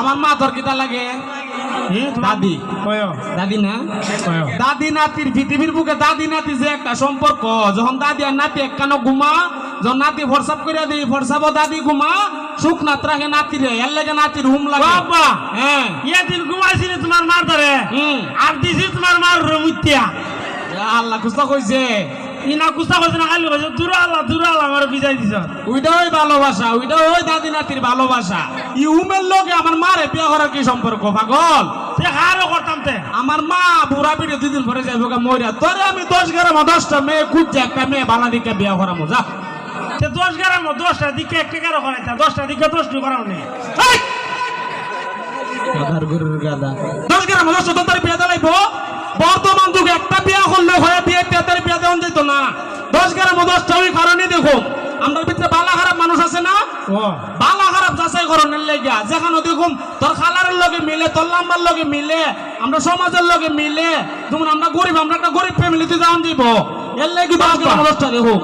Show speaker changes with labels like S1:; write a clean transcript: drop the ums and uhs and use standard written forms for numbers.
S1: আমার মা তোর কিতা লাগে দাদি দাদি না দাদি নাতির পৃথিবীর বুকে দাদি নাতি যে একটা সম্পর্ক যখন দাদি আর নাতি একখানো ঘুমা যখন নাতি ফরসাপ করে দিই ফরসাব দাদি ঘুমা সুখ নাত রাখে নাতিরে এর লাগে নাতির হুম লাগে বাবা হ্যাঁ ইয়া দিন ঘুমাইছিল তোমার মার ধরে আর দিছি তোমার মার রুমিতিয়া আল্লাহ কুস্তা কইছে ইনা কুস্তা কইছে না খালি কইছে দূর আল্লাহ আমার বিজাই দিছ ওইটা ওই ভালোবাসা ওইটা ওই দাদি নাতির ভালোবাসা ই উমের লগে আমার মারে বিয়া করার কি সম্পর্ক পাগল তে হারও করতাম তে আমার মা বুড়া পিঠে দুদিন পরে যাইব মরিয়া তোরে আমি 10 গ্রাম 10টা মেয়ে খুঁজছে একটা মেয়ে বালা দিকে বিয়া করামু যা তে 10 গ্রাম 10টা দিকে একটা গারো করাইতা 10টা দিকে 10টা করাও নে গাদার গরুর গাদা 10 গ্রাম 10টা তো তার বিয়া দালাইবো বর্তমান যুগে একটা বিয়া করলে হয় বিয়ে তেতার বিয়া দেওয়া যেত না 10 গ্রাম 10টা ওই কারণে দেখো আমরা ভিতরে বালা খারাপ মানুষ আছে না বালা খারাপ যাচাই করণের লেগা যেখানে দেখুম তোর খালারের লগে মিলে তোর লাম্বার লগে মিলে আমরা সমাজের লগে মিলে যেমন আমরা গরিব আমরা একটা গরিব ফ্যামিলিতে যাওয়ান দিব এর লেগে 10 গ্রাম 10টা দেখো